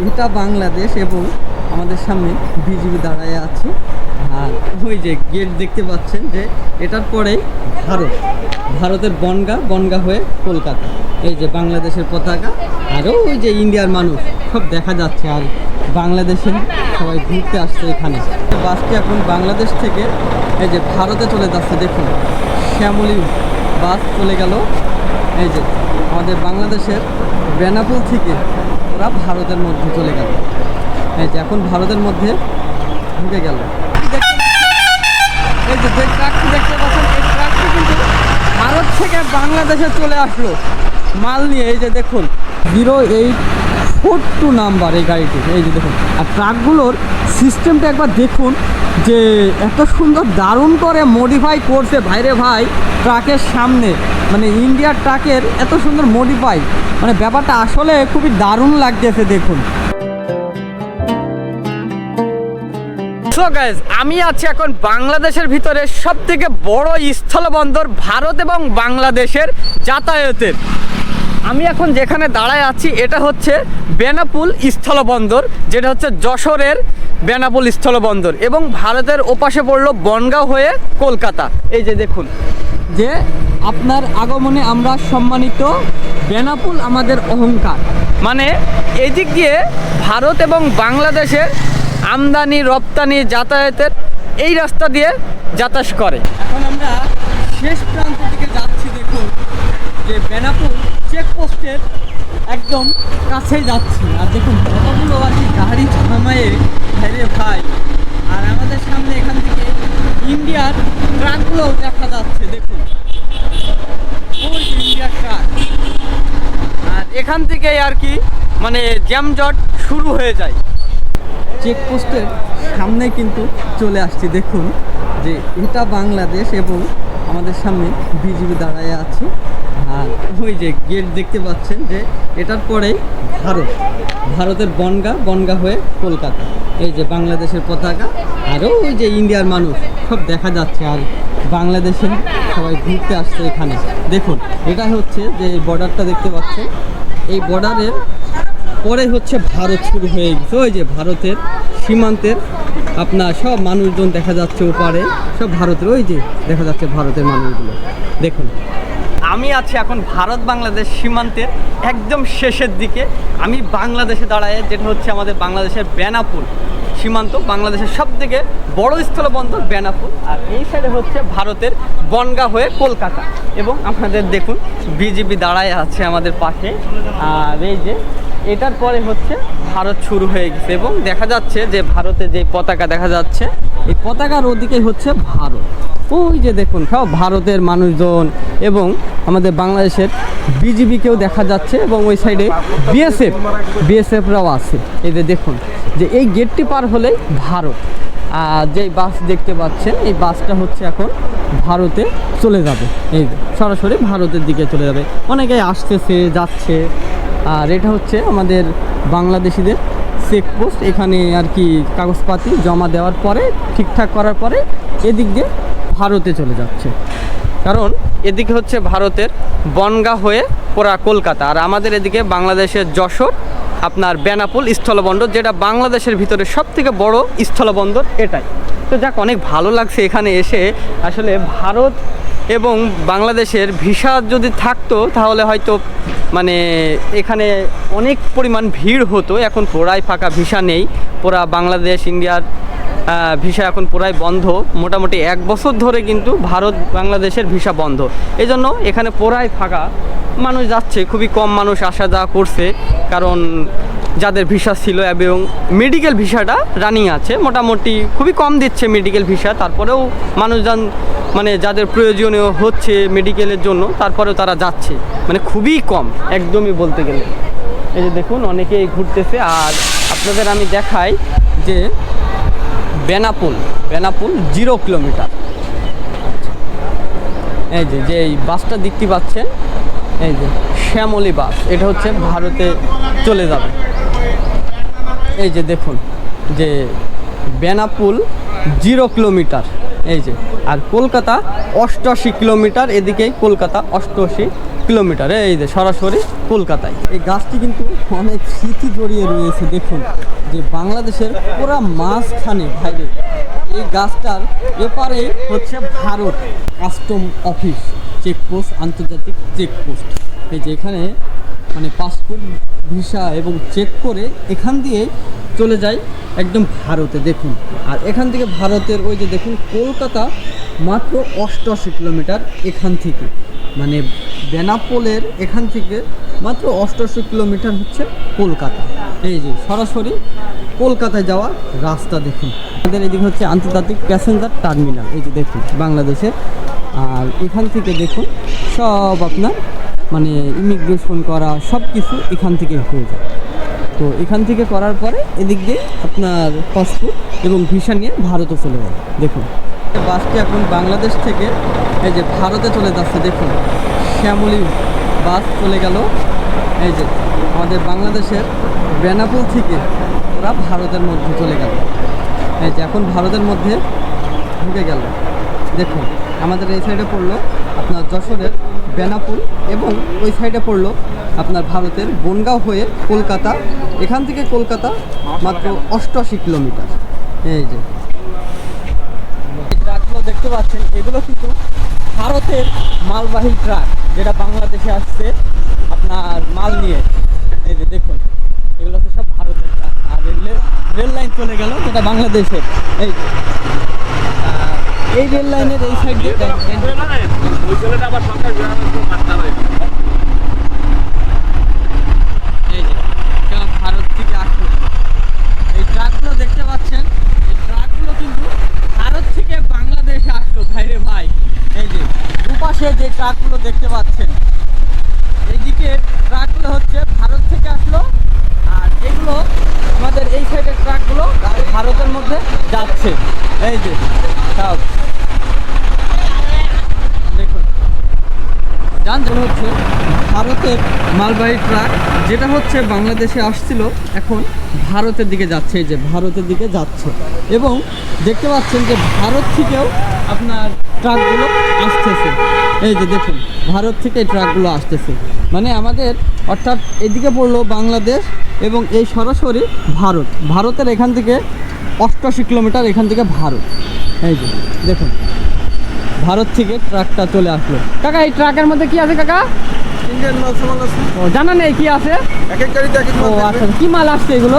এটা বাংলাদেশ এবং আমাদের সামনে বিজিবি দাঁড়ায় আছে। আর ওই যে গেট দেখতে পাচ্ছেন, যে এটার পরেই ভারতের বনগা হয়ে কলকাতা। এই যে বাংলাদেশের পতাকা, আরও ওই যে ইন্ডিয়ার মানুষ সব দেখা যাচ্ছে। আর বাংলাদেশে সবাই ঘুরতে আসছে এখানে। বাসটি এখন বাংলাদেশ থেকে এই যে ভারতে চলে যাচ্ছে। দেখুন, শ্যামলী বাস চলে গেল। এই যে আমাদের বাংলাদেশের বেনাপোল থেকে ওরা ভারতের মধ্যে চলে গেল। এই যে এখন ভারতের মধ্যে ঢুকে গেল। এই যে ট্রাকটি দেখতে পাচ্ছেন, এই ট্রাকটি কিন্তু ভারত থেকে বাংলাদেশে চলে আসলো মাল নিয়ে। এই যে দেখুন 0842 নাম্বার এই গাড়িটি। এই যে দেখুন, আর ট্রাকগুলোর সিস্টেমটা একবার দেখুন, যে এত সুন্দর দারুণ করে মডিফাই করছে ভাইরে ভাই। ট্রাকের সামনে মানে ইন্ডিয়ার ট্রাকের এত সুন্দর মডিফাই, মানে ব্যাপারটা আসলে খুবই দারুণ লাগতেছে। দেখুন, সো গাইস, আমি আছি এখন বাংলাদেশের ভিতরে সবথেকে বড় স্থলবন্দর ভারত এবং বাংলাদেশের যাতায়াতের। আমি এখন যেখানে দাঁড়ায় আছি এটা হচ্ছে বেনাপোল স্থলবন্দর, যেটা হচ্ছে যশোরের বেনাপোল স্থলবন্দর, এবং ভারতের ওপাশে পড়লো বনগাঁও হয়ে কলকাতা। এই যে দেখুন, যে আপনার আগমনে আমরা সম্মানিত, বেনাপোল আমাদের অহংকার। মানে এই দিক দিয়ে ভারত এবং বাংলাদেশের আমদানি রপ্তানি যাতায়াতের এই রাস্তা দিয়ে যাতায়াত করে। এখন আমরা শেষ প্রান্ত দিকে যাচ্ছি। দেখুন, যে বেনাপোল চেকপোস্টের একদম কাছেই যাচ্ছি। আর দেখুন কতগুলো আর কি গাড়ি থামায়ে ভাইরে ভাই। আর আমাদের সামনে এখান থেকে ইন্ডিয়ার ট্রাকগুলোও দেখা যাচ্ছে। দেখুন, ওই ইন্ডিয়ার ট্রাক। আর এখান থেকে আর কি মানে জ্যামজট শুরু হয়ে যায়। চেকপোস্টের সামনে কিন্তু চলে আসছি। দেখুন, যে এটা বাংলাদেশ এবং আমাদের সামনে বিজিবি দাঁড়ায় আছে। আর ওই যে গেট দেখতে পাচ্ছেন, যে এটার পরেই ভারতের বনগা হয়ে কলকাতা। এই যে বাংলাদেশের পতাকা, আরও ওই যে ইন্ডিয়ার মানুষ সব দেখা যাচ্ছে। আর বাংলাদেশে সবাই ঘুরতে আসছে এখানে। দেখুন, এটা হচ্ছে যে বর্ডারটা দেখতে পাচ্ছেন, এই বর্ডারের পরে হচ্ছে ভারত শুরু হয়ে গেছে। ওই যে ভারতের সীমান্তের আপনার সব মানুষজন দেখা যাচ্ছে, ওপারে সব ভারতের, ওই যে দেখা যাচ্ছে ভারতের মানুষগুলো। দেখুন, আমি আছি এখন ভারত বাংলাদেশ সীমান্তের একদম শেষের দিকে। আমি বাংলাদেশে দাঁড়ায়, যেটা হচ্ছে আমাদের বাংলাদেশের বেনাপোল সীমান্ত, বাংলাদেশের সবথেকে বড় স্থলবন্দর বেনাপোল। আর এই সাইডে হচ্ছে ভারতের বনগাঁ হয়ে কলকাতা। এবং আমাদের দেখুন বিজিবি দাঁড়ায় আছে আমাদের পাশে। আর এই যে এটার পরে হচ্ছে ভারত শুরু হয়ে গেছে, এবং দেখা যাচ্ছে যে ভারতের যে পতাকা দেখা যাচ্ছে, এই পতাকার ওদিকে হচ্ছে ভারত। ওই যে দেখুন সব ভারতের মানুষজন, এবং আমাদের বাংলাদেশের বিজিবিকেও দেখা যাচ্ছে, এবং ওই সাইডে বিএসএফরাও আছে। এই যে দেখুন, যে এই গেটটি পার হলেই ভারত। আর যেই বাস দেখতে পাচ্ছেন, এই বাসটা হচ্ছে এখন ভারতে চলে যাবে। এই সরাসরি ভারতের দিকে চলে যাবে। অনেকেই আসতেছে যাচ্ছে। আর এটা হচ্ছে আমাদের বাংলাদেশিদের চেকপোস্ট। এখানে আর কি কাগজপাতি জমা দেওয়ার পরে, ঠিকঠাক করার পরে এদিক দিয়ে ভারতে চলে যাচ্ছে। কারণ এদিকে হচ্ছে ভারতের বনগাঁ হয়ে পুরা কলকাতা, আর আমাদের এদিকে বাংলাদেশের যশোর আপনার বেনাপোল স্থলবন্দর, যেটা বাংলাদেশের ভিতরে সবথেকে বড় স্থলবন্দর এটাই। তো যাক, অনেক ভালো লাগছে এখানে এসে। আসলে ভারত এবং বাংলাদেশের ভিসা যদি থাকতো তাহলে হয়তো মানে এখানে অনেক পরিমাণ ভিড় হতো। এখন পুরাই ফাঁকা, ভিসা নেই। পুরা বাংলাদেশ ইন্ডিয়ার ভিসা এখন পুরাই বন্ধ। মোটামুটি 1 বছর ধরে কিন্তু ভারত বাংলাদেশের ভিসা বন্ধ। এই জন্য এখানে পুরাই ফাঁকা, মানুষ যাচ্ছে, খুবই কম মানুষ আসা যাওয়া করছে। কারণ যাদের ভিসা ছিল এবং মেডিকেল ভিসাটা রানিং আছে, মোটামুটি খুবই কম দিচ্ছে মেডিকেল ভিসা। তারপরেও মানুষজন মানে যাদের প্রয়োজনীয় হচ্ছে মেডিকেলের জন্য, তারপরেও তারা যাচ্ছে, মানে খুবই কম একদমই বলতে গেলে। এই যে দেখুন অনেকেই ঘুরতেছে। আর আপনাদের আমি দেখাই যে বেনাপোল 0 কিলোমিটার। এই যে এই বাসটা দেখতে পাচ্ছেন, এই যে শ্যামলী বাস, এটা হচ্ছে ভারতে চলে যাবে। এই যে দেখুন, যে বেনাপোল 0 কিলোমিটার। এই যে, আর কলকাতা 88 কিলোমিটার, এদিকেই কলকাতা 88 কিলোমিটার, এই যে সরাসরি কলকাতায়। এই গাছটি কিন্তু অনেক স্মৃতি জড়িয়ে রয়েছে। দেখুন যে বাংলাদেশের পুরা মাঝখানে ভাইরে এই গাছটার এপারে হচ্ছে ভারত কাস্টম অফিস চেকপোস্ট, আন্তর্জাতিক চেকপোস্ট। এই যে এখানে মানে পাসপোর্ট ভিসা এবং চেক করে এখান দিয়ে চলে যায় একদম ভারতে। দেখুন আর এখান থেকে ভারতের ওই যে দেখুন কলকাতা মাত্র 88 কিলোমিটার এখান থেকে, মানে বেনাপোলের এখান থেকে মাত্র 88 কিলোমিটার হচ্ছে কলকাতা। এই যে সরাসরি কলকাতায় যাওয়ার রাস্তা। দেখুন আমাদের এদিকে হচ্ছে আন্তর্জাতিক প্যাসেঞ্জার টার্মিনাল, এই যে দেখুন বাংলাদেশের। আর এখান থেকে দেখুন সব আপনার মানে ইমিগ্রেশন করা সব কিছু এখান থেকে হয়ে যায়। তো এখান থেকে করার পরে এদিক দিয়ে আপনার পাসপোর্ট এবং ভিসা নিয়ে ভারতে চলে যায়। দেখুন বাসটি এখন বাংলাদেশ থেকে এই যে ভারতে চলে যাচ্ছে। দেখুন শ্যামলী বাস চলে গেল এই যে আমাদের বাংলাদেশের বেনাপোল থেকে ওরা ভারতের মধ্যে চলে গেল। এই যে এখন ভারতের মধ্যে ঢুকে গেল। দেখুন আমাদের এই সাইডে পড়লো আপনার যশোরের বেনাপোল এবং ওই সাইডে পড়লো আপনার ভারতের বনগাঁও হয়ে কলকাতা। এখান থেকে কলকাতা মাত্র 88 কিলোমিটার। এই যে ট্রাকগুলো দেখতে পাচ্ছেন এগুলো কিন্তু ভারতের মালবাহী ট্রাক, যেটা বাংলাদেশে আসছে আপনার মাল নিয়ে। এই যে দেখুন এগুলো তো সব ভারতের ট্রাক। আর রেল লাইন চলে গেল যেটা বাংলাদেশের। এই রেল লাইনের এই সাইড দিয়ে ভারত থেকে আসলো। এই ট্রাকগুলো দেখতে পাচ্ছেন, এই ট্রাকগুলো কিন্তু ভারত থেকে বাংলাদেশে আসলো ভাইরে ভাই। এই যে দুপাশে যে ট্রাকগুলো দেখতে পাচ্ছেন, এইদিকে ট্রাকগুলো হচ্ছে ভারত থেকে আসলো, আর এগুলো আমাদের এই সাইডের ট্রাকগুলো ভারতের মধ্যে যাচ্ছে। এই যে সব দেখুন যানজট হচ্ছে ভারতের মালবাহী ট্রাক, যেটা হচ্ছে বাংলাদেশে আসছিল এখন ভারতের দিকে যাচ্ছে। এই যে ভারতের দিকে যাচ্ছে এবং দেখতে পাচ্ছেন যে ভারত থেকেও আপনার ট্রাকগুলো আসতেছে। এই যে দেখুন ভারত থেকে এই ট্রাকগুলো আসতেছে, মানে আমাদের অর্থাৎ এদিকে পড়লো বাংলাদেশ এবং এই সরাসরি ভারত। ভারতের এখান থেকে 88 কিলোমিটার এখান থেকে ভারত। এই যে দেখুন ভারত থেকে ট্রাকটা চলে আসলো। কাকা এই ট্রাকের মধ্যে কি আছে কাকা? ইন্ডিয়ান মাল সামাল আছে। ও জানা নেই কি আছে? এক এক গাড়িতে এক এক ও মাল থাকবে। আচ্ছা কি মাল আসছে এগুলো?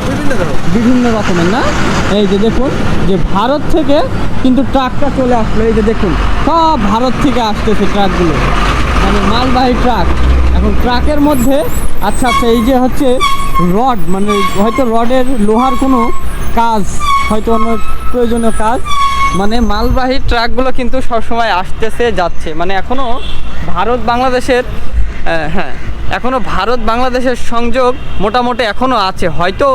বিভিন্ন ধরনের। বিভিন্ন রকমের না? এই যে দেখুন যে ভারত থেকে কিন্তু ট্রাকটা চলে আসলো। এই যে দেখুন সব ভারত থেকে আসতেছে ট্রাকগুলো, মানে মালবাহী ট্রাক। এখন ট্রাকের মধ্যে আচ্ছা আচ্ছা এই যে হচ্ছে রড, মানে হয়তো রডের লোহার কোনো কাজ, হয়তো অন্য প্রয়োজনীয় কাজ, মানে মালবাহী ট্রাকগুলো কিন্তু সবসময় আসতেছে যাচ্ছে। মানে এখনও ভারত বাংলাদেশের হ্যাঁ এখনও ভারত বাংলাদেশের সংযোগ মোটামুটি এখনও আছে। হয়তো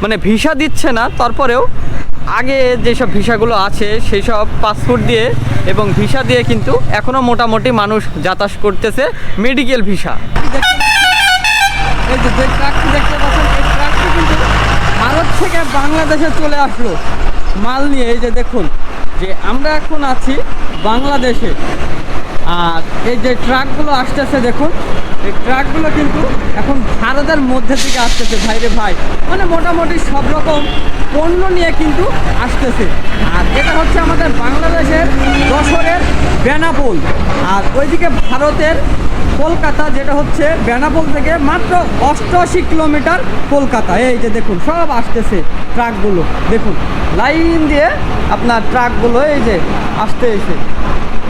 মানে ভিসা দিচ্ছে না, তারপরেও আগে যেসব ভিসাগুলো আছে সেই সব পাসপোর্ট দিয়ে এবং ভিসা দিয়ে কিন্তু এখনও মোটামুটি মানুষ যাতায়াত করতেছে, মেডিকেল ভিসা। এই যে ট্রাকটি দেখতে পাচ্ছেন, এই ট্রাকটি কিন্তু ভারত থেকে বাংলাদেশে চলে আসলো মাল নিয়ে। এই যে দেখুন যে আমরা এখন আছি বাংলাদেশে, আর এই যে ট্রাকগুলো আসতেছে দেখুন এই ট্রাকগুলো কিন্তু এখন ভারতের মধ্যে থেকে আসতেছে ভাইরে ভাই, মানে মোটামুটি সব রকম পণ্য নিয়ে কিন্তু আসতেছে। আর এটা হচ্ছে আমাদের বাংলাদেশের যশোরের বেনাপোল, আর ওইদিকে ভারতের কলকাতা, যেটা হচ্ছে বেনাপোল থেকে মাত্র 88 কিলোমিটার কলকাতা। এই যে দেখুন সব আসতেছে ট্রাকগুলো, দেখুন লাইন দিয়ে আপনার ট্রাকগুলো এই যে আসতে এসে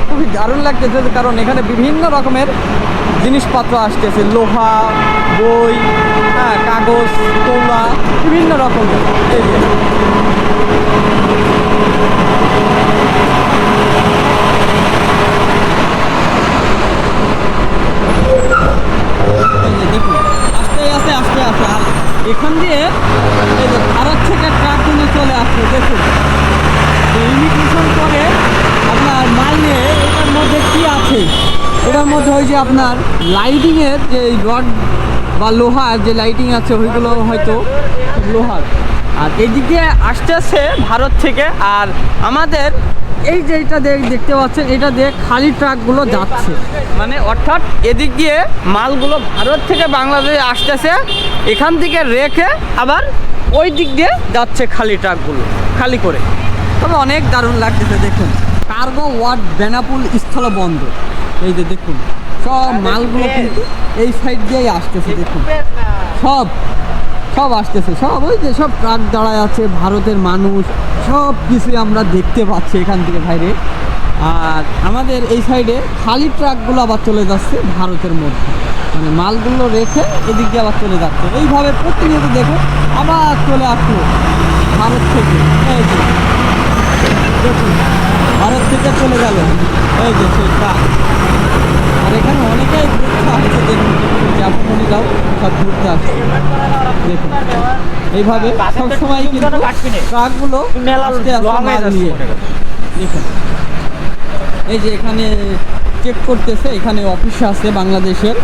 খুবই দারুণ লাগতেছে, কারণ এখানে বিভিন্ন রকমের জিনিসপত্র আসতেছে, লোহা, বই, হ্যাঁ কাগজ, কৌলা, বিভিন্ন রকমের। এই যে দেখুন আস্তে আস্তে আস্তে আস্তে আর এখান দিয়ে এই যে ভারত থেকে ট্রাকগুলো চলে আসছে। দেখুন ইমিগ্রেশন করে আপনার মাল নিয়ে এটার মধ্যে কি আছে, এটার মধ্যে ওই যে আপনার লাইটিংয়ের যে রড বা লোহার যে লাইটিং আছে ওইগুলো হয়তো লোহার। আর এইদিকে আসতেছে ভারত থেকে, আর আমাদের এই যে এটা দেখতে পাচ্ছেন, এটা দিয়ে খালি ট্রাকগুলো যাচ্ছে, মানে অর্থাৎ এদিক দিয়ে মালগুলো ভারত থেকে বাংলাদেশে আসতেছে, এখান থেকে রেখে আবার ওই দিক দিয়ে যাচ্ছে খালি ট্রাকগুলো খালি করে। তবে অনেক দারুণ লাগতেছে দেখুন, কার্গো ওয়ার্ড বেনাপুল স্থলবন্দর। এই যে দেখুন সব মালগুলো কিন্তু এই সাইড দিয়েই আসতেছে, দেখুন সব আসতেছে, সব ওই যে সব ট্রাক দাঁড়ায় আছে, ভারতের মানুষ সব কিছুই আমরা দেখতে পাচ্ছি এখান থেকে বাইরে। আর আমাদের এই সাইডে খালি ট্রাকগুলো আবার চলে যাচ্ছে ভারতের মধ্যে, মানে মালগুলো রেখে এদিক দিয়ে আবার চলে যাচ্ছে। এইভাবে প্রতিনিয়ত দেখুন আবার চলে আসলো ভারত থেকে। এই যে দেখুন ভারত থেকে চলে গেল এই যে সেই ট্রাক। আর এখানে অনেকেই ঘুরতে আসছে, দেখুন জাপানিরাও সব ঘুরতে আসছে। দেখুন এইভাবে সবসময় কিন্তু ট্রাকগুলো আস্তে আস্তে মাল নিয়ে। দেখুন এই যে এখানে চেক করতেছে, এখানে অফিস আছে বাংলাদেশের,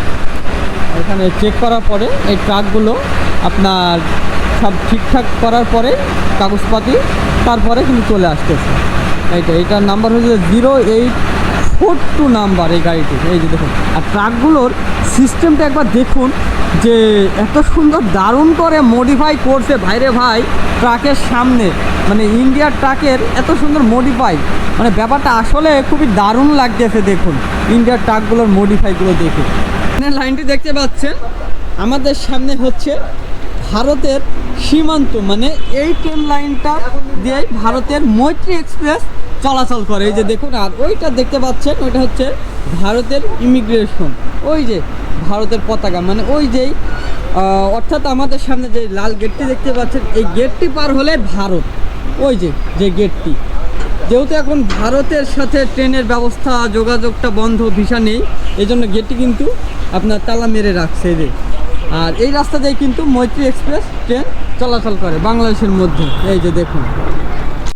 এখানে চেক করার পরে এই ট্রাকগুলো আপনার সব ঠিকঠাক করার পরে কাগজপাতি তারপরে কিন্তু চলে আসতেছে। এইটার নাম্বার হচ্ছে 0842 নাম্বার এই গাড়িটি। এই যে দেখুন, আর ট্রাকগুলোর সিস্টেমটা একবার দেখুন, যে এত সুন্দর দারুণ করে মডিফাই করছে ভাইরে ভাই ট্রাকের সামনে, মানে ইন্ডিয়ার ট্রাকের এত সুন্দর মডিফাই, মানে ব্যাপারটা আসলে খুবই দারুণ লাগতেছে। দেখুন ইন্ডিয়ার ট্রাকগুলোর মডিফাইগুলো দেখে। লাইনটি দেখতে পাচ্ছেন আমাদের সামনে হচ্ছে ভারতের সীমান্ত, মানে এই ট্রেন লাইনটা দিয়ে ভারতের মৈত্রী এক্সপ্রেস চলাচল করে। এই যে দেখুন, আর ওইটা দেখতে পাচ্ছেন ওইটা হচ্ছে ভারতের ইমিগ্রেশন, ওই যে ভারতের পতাকা, মানে ওই যেই অর্থাৎ আমাদের সামনে যে লাল গেটটি দেখতে পাচ্ছেন, এই গেটটি পার হলে ভারত, ওই যে গেটটি। যেহেতু এখন ভারতের সাথে ট্রেনের ব্যবস্থা যোগাযোগটা বন্ধ, ভিসা নেই, এই জন্য গেটটি কিন্তু আপনার তালা মেরে রাখছে এই যে। আর এই রাস্তা দিয়ে কিন্তু মৈত্রী এক্সপ্রেস ট্রেন চলাচল করে বাংলাদেশের মধ্যে। এই যে দেখুন